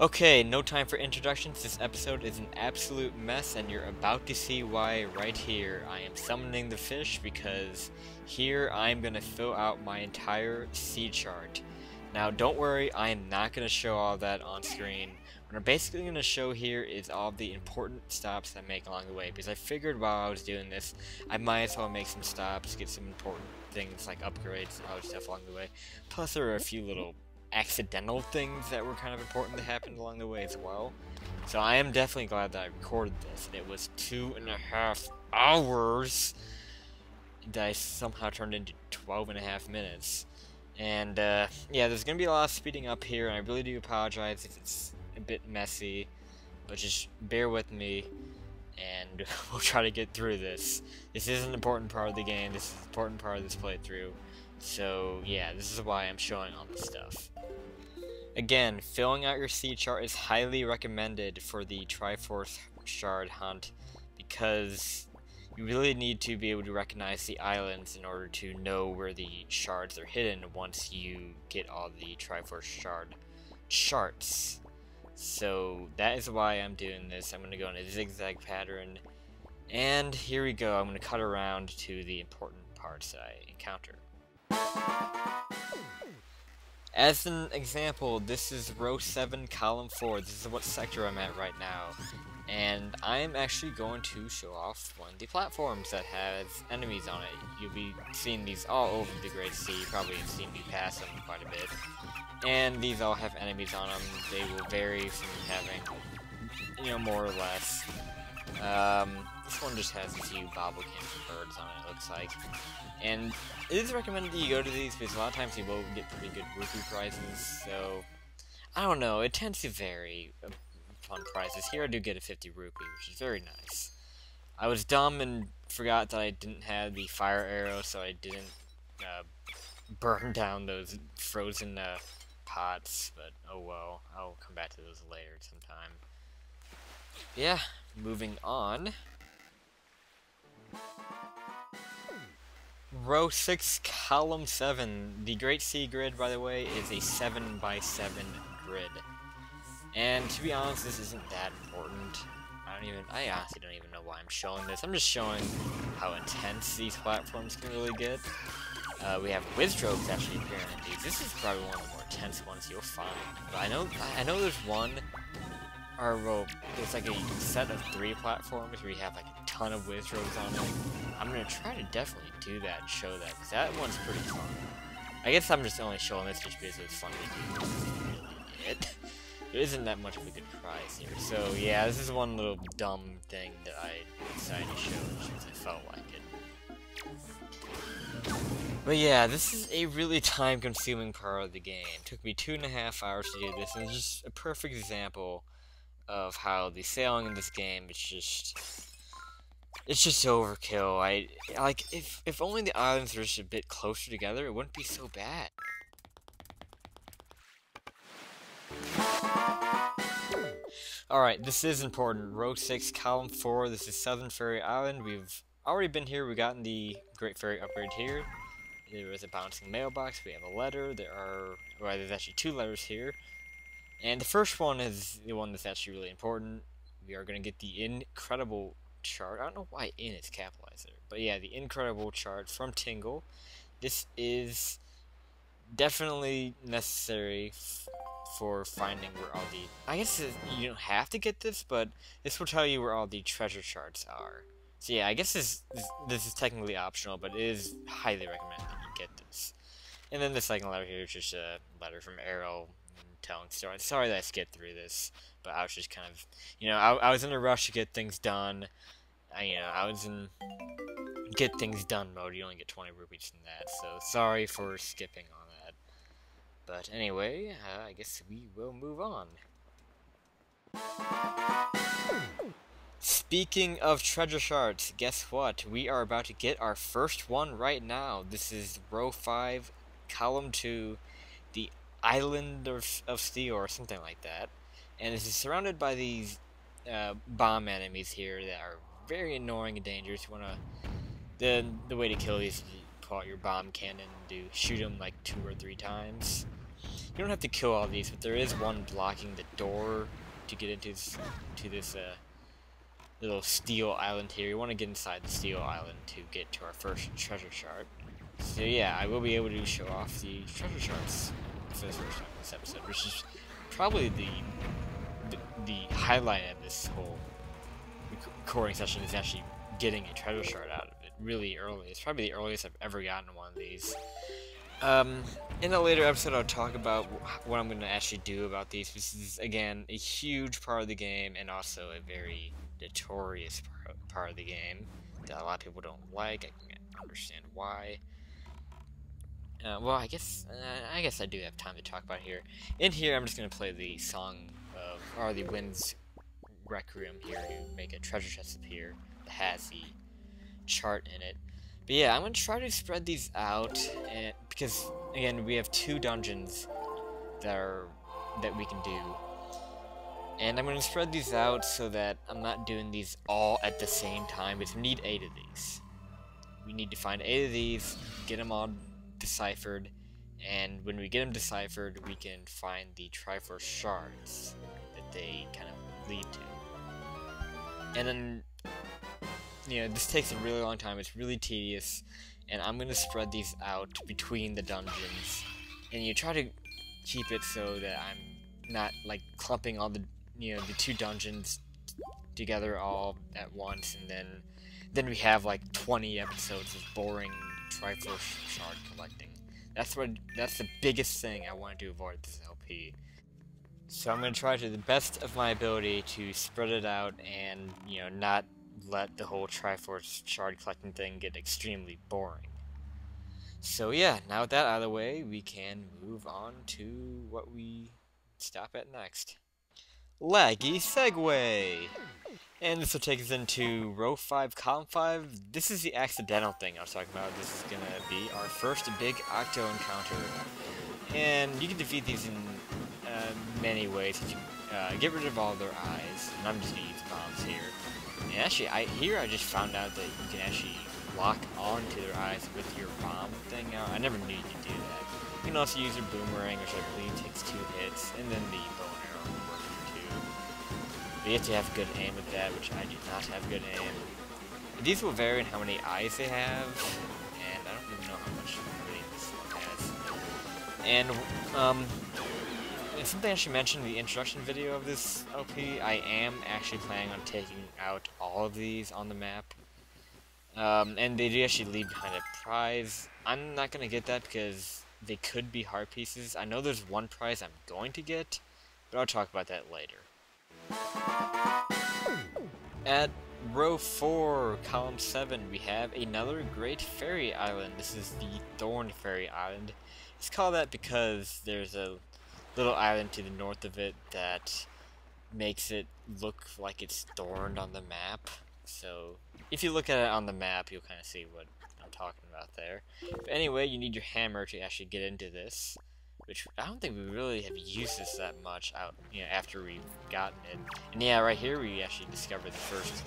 Okay, no time for introductions. This episode is an absolute mess, and you're about to see why right here. I am summoning the fish because here I'm going to fill out my entire sea chart. Now, don't worry, I am not going to show all that on screen. What I'm basically going to show here is all the important stops I make along the way, because I figured while I was doing this, I might as well make some stops, get some important things like upgrades and other stuff along the way. Plus, there are a few little accidental things that were kind of important that happened along the way as well. So I am definitely glad that I recorded this, and it was 2.5 hours that I somehow turned into 12.5 minutes. And yeah, there's gonna be a lot of speeding up here, and I really do apologize if it's a bit messy, but just bear with me, and we'll try to get through this. This is an important part of the game, this is an important part of this playthrough, so yeah, this is why I'm showing all this stuff. Again, filling out your sea chart is highly recommended for the Triforce Shard hunt because you really need to be able to recognize the islands in order to know where the shards are hidden once you get all the Triforce Shard charts. So that is why I'm doing this. I'm going to go in a zigzag pattern, and here we go. I'm going to cut around to the important parts that I encounter. As an example, this is row 7, column 4. This is what sector I'm at right now. And I'm actually going to show off one of the platforms that has enemies on it. You'll be seeing these all over the Great Sea. You probably have seen me pass them quite a bit. And these all have enemies on them. They will vary from having, more or less. This one just has a few bobblecam birds on it, it looks like. And it is recommended that you go to these because a lot of times you will get pretty good rupee prizes, so I don't know, it tends to vary on prizes. Here I do get a 50 rupee, which is very nice. I was dumb and forgot that I didn't have the fire arrow, so I didn't burn down those frozen pots, but oh well, I'll come back to those later sometime. Yeah, moving on. Row 6, column 7. The Great Sea grid, by the way, is a 7x7 grid. And to be honest, this isn't that important. I honestly don't even know why I'm showing this. I'm just showing how intense these platforms can really get. We have Wizrogues actually appearing in these. This is probably one of the more intense ones you'll find. But I know there's one, or well, there's like a set of 3 platforms where you have like a ton of Wizrogues on it. I'm gonna try to definitely do that and show that, because that one's pretty fun. I guess I'm just only showing this just because it's fun to do. There isn't that much of a good prize here. So yeah, this is one little dumb thing that I decided to show since I felt like it. But yeah, this is a really time-consuming part of the game. It took me 2.5 hours to do this, and it's just a perfect example of how the sailing in this game it's just overkill. If only the islands were just a bit closer together, it wouldn't be so bad. Alright, this is important. Row 6, column 4. This is Southern Ferry Island. We've already been here. We've gotten the Great Ferry upgrade here. There is a bouncing mailbox. We have a letter. There's actually 2 letters here. And the first one is the one that's actually really important. We are going to get the incredible chart. I don't know why in is capitalized there. But yeah, the incredible chart from Tingle. This is definitely necessary for finding where all the... I guess you don't have to get this, but this will tell you where all the treasure charts are. So yeah, I guess this is technically optional, but it is highly recommended that you get this. And then the second letter here is just a letter from Arrow telling story. Sorry that I skipped through this, but I was just kind of, I was in a rush to get things done. I was in get things done mode. You only get 20 rupees from that, so sorry for skipping on that. But anyway, I guess we will move on. Speaking of treasure shards, guess what? We are about to get our first one right now. This is row 5, column 2, the Island of Steel or something like that. And this is surrounded by these bomb enemies here that are very annoying and dangerous. You wanna the way to kill these is to pull out your bomb cannon and shoot them like 2 or 3 times. You don't have to kill all these, but there is one blocking the door to get into this little steel island here. You want to get inside the steel island to get to our first treasure shard. So yeah, I will be able to show off the treasure shards for the first time in this episode, which is probably the highlight of this whole recording session, is actually getting a treasure shard out of it really early. It's probably the earliest I've ever gotten one of these. In a later episode, I'll talk about what I'm going to actually do about these. This is, again, a huge part of the game, and also a very notorious part of the game that a lot of people don't like. I can understand why. Well, I guess I do have time to talk about here. In here, I'm just going to play the song of, or the Wind's Requiem here to make a treasure chest appear that has the chart in it. But yeah, I'm going to try to spread these out, and because, again, we have 2 dungeons that we can do. And I'm going to spread these out so that I'm not doing these all at the same time, because we need 8 of these. We need to find 8 of these, get them all deciphered, and when we get them deciphered, we can find the Triforce shards that they kind of lead to. And then, you know, this takes a really long time, it's really tedious, and I'm going to spread these out between the dungeons, and you try to keep it so that I'm not, like, clumping all the, you know, the 2 dungeons together all at once, and then we have, like, 20 episodes of boring Triforce shard collecting. That's the biggest thing I wanted to avoid this LP. So I'm going to try to the best of my ability to spread it out and, you know, not let the whole Triforce shard collecting thing get extremely boring. So yeah, now with that out of the way, we can move on to what we stop at next. Laggy segue! And this will take us into row 5, column 5. This is the accidental thing I was talking about. This is gonna be our first big Octo encounter. And you can defeat these in many ways. You can get rid of all their eyes, and I'm just gonna use bombs here. And actually, I just found out that you can actually lock onto their eyes with your bomb thing now. I never knew you could do that. You can also use your boomerang, which I believe takes 2 hits, and then the bow and arrow will work here too. But you have to have good aim with that, which I do not have good aim. These will vary in how many eyes they have, and I don't even know how much really this one has. And something I should mention in the introduction video of this LP, I am actually planning on taking out all of these on the map. And they do actually leave behind a prize. I'm not going to get that because they could be heart pieces. I know there's one prize I'm going to get, but I'll talk about that later. At row 4, column 7, we have another great fairy island. This is the Thorn fairy island. It's called that because there's a little island to the north of it that makes it look like it's thorned on the map. So if you look at it on the map, you'll kind of see what I'm talking about there. But anyway, you need your hammer to actually get into this, which I don't think we really have used this that much out, you know, after we've gotten it. And yeah, right here we actually discovered the first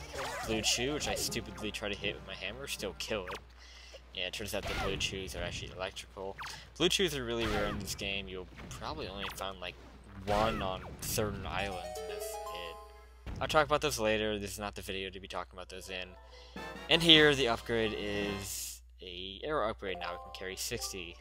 blue chew, which I stupidly try to hit with my hammer, still kill it. Yeah, it turns out the blue chews are actually electrical. Blue chews are really rare in this game. You'll probably only find like 1 on certain islands, and that's it. I'll talk about those later. This is not the video to be talking about those in. And here, the upgrade is a arrow upgrade. Now we can carry 60.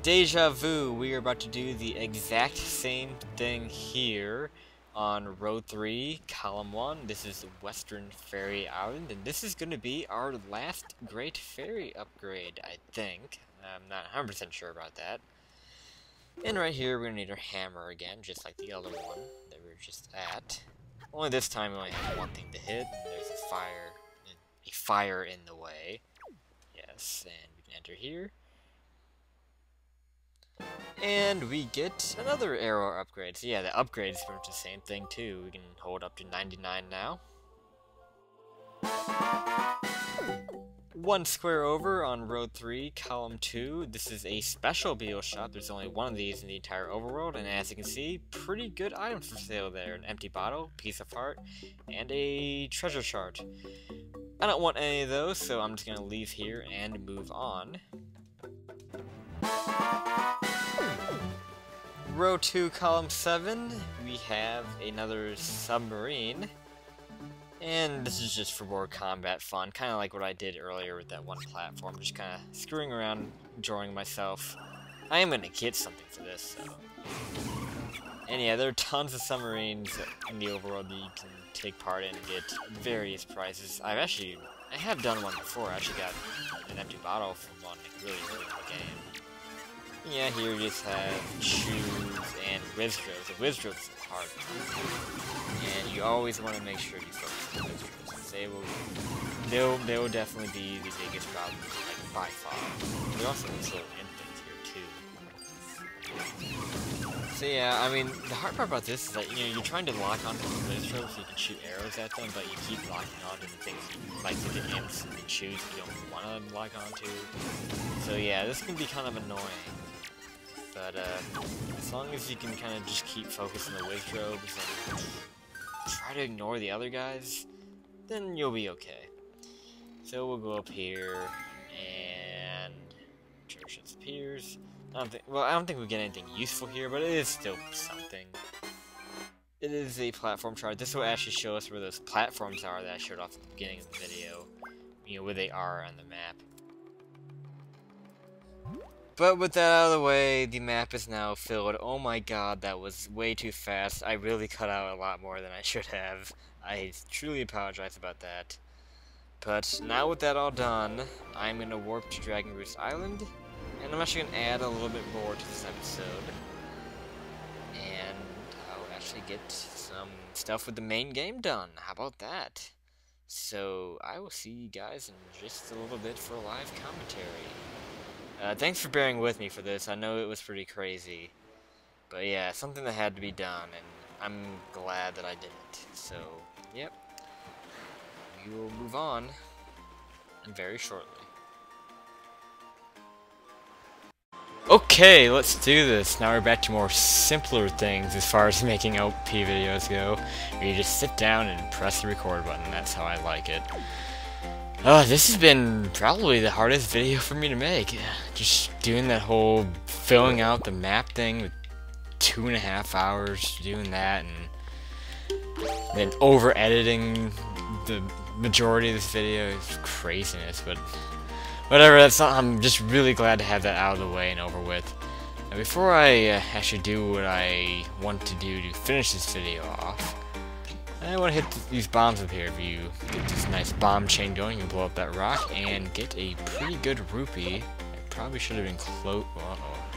Deja vu. We are about to do the exact same thing here on row 3, column 1. This is the Western Fairy Island, and this is going to be our last great fairy upgrade, I think. I'm not 100% sure about that. And right here, we're going to need our hammer again, just like the other one that we were just at. Only this time we only have 1 thing to hit, and there's a fire in the way. Yes, and we can enter here. And we get another arrow upgrade. So yeah, the upgrade is pretty much the same thing too. We can hold up to 99 now. 1 square over on row 3, column 2. This is a special beetle shop. There's only 1 of these in the entire overworld, and as you can see, pretty good items for sale there. An empty bottle, piece of heart, and a treasure shard. I don't want any of those, so I'm just gonna leave here and move on. Row 2, column 7, we have another submarine. And this is just for more combat fun, kind of like what I did earlier with that one platform, just kind of screwing around, enjoying myself. I am going to get something for this, so... And yeah, there are tons of submarines in the overworld that you can take part in and get various prizes. I have done one before. I actually got an empty bottle from one really early in the game. Yeah, here you just have shoes and Wizdrills. The Wizdrills is a hard one. And you always want to make sure you focus on the Wizdrills. They will definitely be the biggest problem, like, by far. There also these little infants here too. So yeah, I mean, the hard part about this is that, you know, you're trying to lock onto the Wizdrills so you can shoot arrows at them, but you keep locking onto the things you like to get imps and shoes you don't want to lock onto. So yeah, this can be kind of annoying. But as long as you can kind of just keep focusing the Wizdrills and try to ignore the other guys, then you'll be okay. So we'll go up here and Church disappears. I don't think we get anything useful here, but it is still something. It is a platform chart. This will actually show us where those platforms are that I showed off at the beginning of the video. You know, where they are on the map. But with that out of the way, the map is now filled. Oh my god, that was way too fast. I really cut out a lot more than I should have. I truly apologize about that. But now with that all done, I'm going to warp to Dragon Rouge Island. And I'm actually going to add a little bit more to this episode. And I'll actually get some stuff with the main game done. How about that? So, I will see you guys in just a little bit for a live commentary. Thanks for bearing with me for this. I know it was pretty crazy. But yeah, something that had to be done, and I'm glad that I did it. So, yep. We will move on very shortly. Okay, let's do this. Now we're back to more simpler things as far as making LP videos go. Where you just sit down and press the record button. That's how I like it. This has been probably the hardest video for me to make. Just doing that whole filling out the map thing with 2.5 hours doing that, and then over editing the majority of this video is craziness, but whatever, that's not, I'm just really glad to have that out of the way and over with. Now, before I actually do what I want to do to finish this video off, I want to hit these bombs up here. If you get this nice bomb chain going, you can blow up that rock and get a pretty good rupee. I probably should have been close.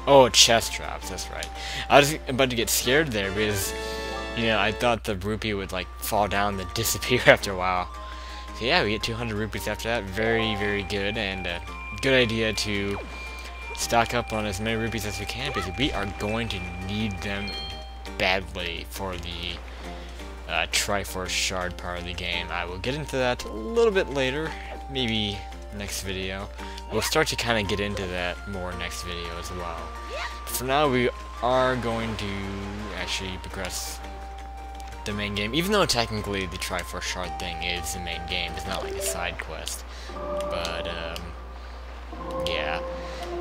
Oh, chest drops, that's right. I was about to get scared there because, you know, I thought the rupee would, like, fall down and disappear after a while. So yeah, we get 200 rupees after that. Very, very good, and a good idea to stock up on as many rupees as we can, because we are going to need them badly for the Triforce Shard part of the game. I will get into that a little bit later, maybe next video. We'll start to kind of get into that more next video as well. For now, we are going to actually progress the main game, even though technically the Triforce Shard thing is the main game. It's not like a side quest, but yeah,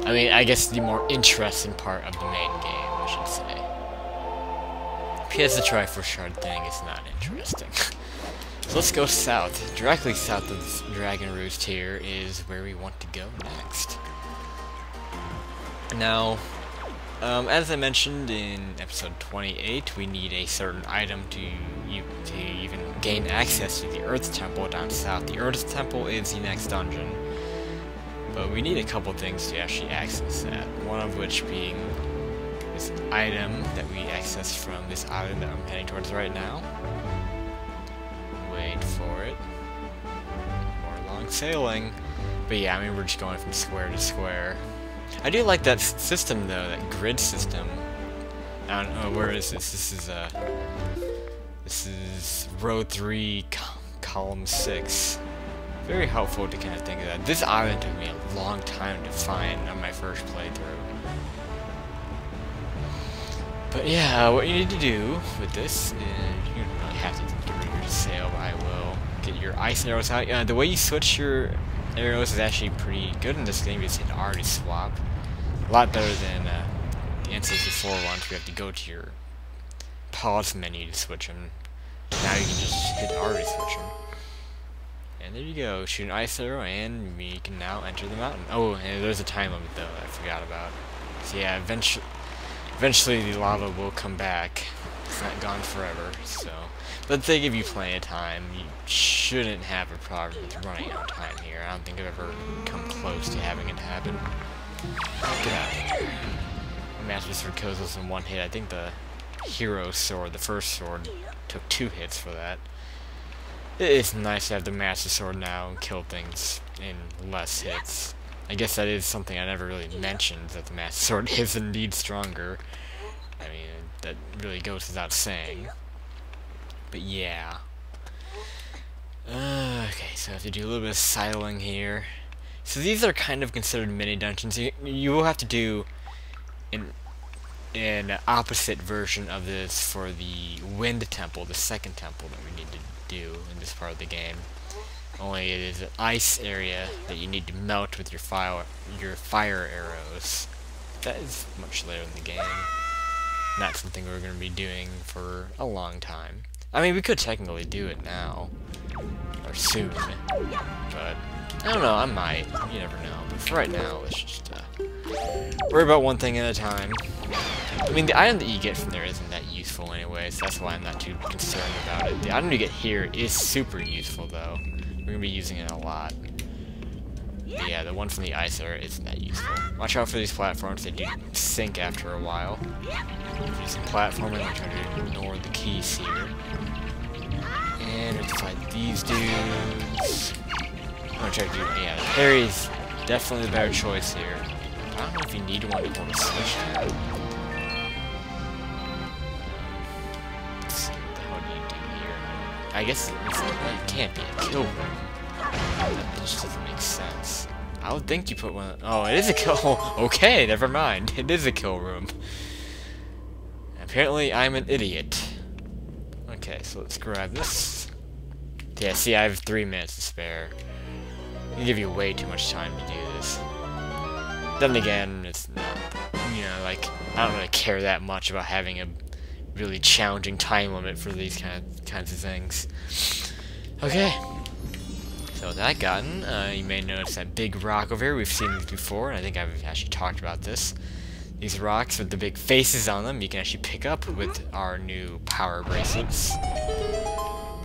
I mean, I guess the more interesting part of the main game, I should say. Because the Triforce Shard thing is not interesting. So let's go south. Directly south of Dragon Rouge here is where we want to go next. Now, as I mentioned in episode 28, we need a certain item to even gain access to the Earth Temple down south. The Earth Temple is the next dungeon, but we need a couple things to actually access that. One of which being this item that we access from this island that I'm heading towards right now. Wait for it. More long sailing. But yeah, I mean, we're just going from square to square. I do like that system though, that grid system. I don't know, where is this? This is row 3, column 6. Very helpful to kind of think of that. This island took me a long time to find on my first playthrough. But yeah, what you need to do with this is, you don't really have to get rid of your sail, but I will. get your ice arrows out. The way you switch your arrows is actually pretty good in this game. You just hit R to swap. A lot better than the N64 ones where you have to go to your pause menu to switch them. Now you can just hit R to switch them. And there you go, shoot an ice arrow, and we can now enter the mountain. Oh, and there's a time limit though that I forgot about. So yeah, eventually the lava will come back. It's not gone forever, so. But they give you plenty of time. You shouldn't have a problem with running out of time here. I don't think I've ever come close to having it happen. Get out of here. Master Sword kills us in one hit. I think the hero sword, the first sword, took 2 hits for that. It's nice to have the Master Sword now and kill things in less hits. I guess that is something I never really mentioned, that the Master Sword is indeed stronger. I mean, that really goes without saying. But yeah. Okay, so I have to do a little bit of sidling here. So these are kind of considered mini dungeons. You will have to do an opposite version of this for the Wind Temple, the second temple that we need to do in this part of the game. Only it is an ice area that you need to melt with your fire arrows. That is much later in the game. Not something we're going to be doing for a long time. I mean, we could technically do it now. Or soon. But, I don't know, I might. You never know. But for right now, let's just worry about one thing at a time. I mean, the item that you get from there isn't that useful anyways. That's why I'm not too concerned about it. The item you get here is super useful, though. We're going to be using it a lot. But yeah, the one from the ice area isn't that useful. Watch out for these platforms. They do sink after a while. If you're using platforming, we're trying to ignore the keys here. And we have to fight these dudes. I'm going to try to do, yeah, the parry's definitely the better choice here. I don't know if you need one to hold a switch to. Let's see, what the hell do you do here? I guess it can't be a kill room. That just doesn't make sense. I would think you put one. Oh, it is a kill. Okay, never mind. It is a kill room. Apparently, I'm an idiot. Okay, so let's grab this. Yeah, see, I have 3 minutes to spare. I give you way too much time to do this. Then again, it's not, you know, like, I don't really care that much about having a really challenging time limit for these kinds of things. Okay. So with that gotten, you may notice that big rock over here. We've seen these before, and I think I've actually talked about this. These rocks with the big faces on them, you can actually pick up with our new power bracelets.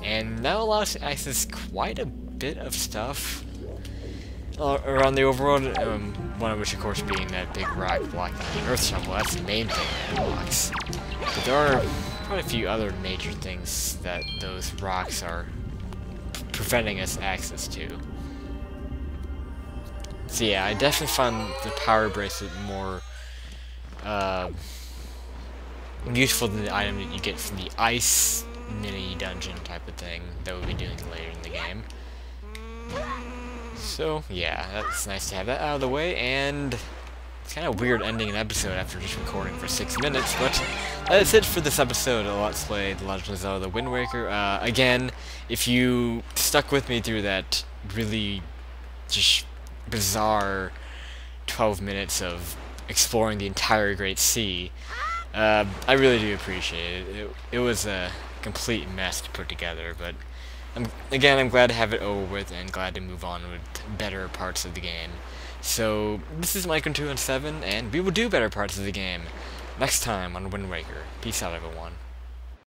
And that allows us to access quite a bit of stuff around the overworld, one of which of course being that big rock blocking the Earth Temple. That's the main thing that it blocks. But there are quite a few other major things that those rocks are preventing us access to. So yeah, I definitely find the power bracelet more useful than the item that you get from the ice mini dungeon type of thing that we'll be doing later in the game. So yeah, that's nice to have that out of the way, and it's kind of weird ending an episode after just recording for 6 minutes, but that's it for this episode of Let's Play The Legend of Zelda: The Wind Waker. Again, if you stuck with me through that really just bizarre 12 minutes of exploring the entire Great Sea, I really do appreciate it. It was a complete mess to put together, but I'm glad to have it over with and glad to move on with better parts of the game. So, this is Mike217, and we will do better parts of the game next time on Wind Waker. Peace out, everyone.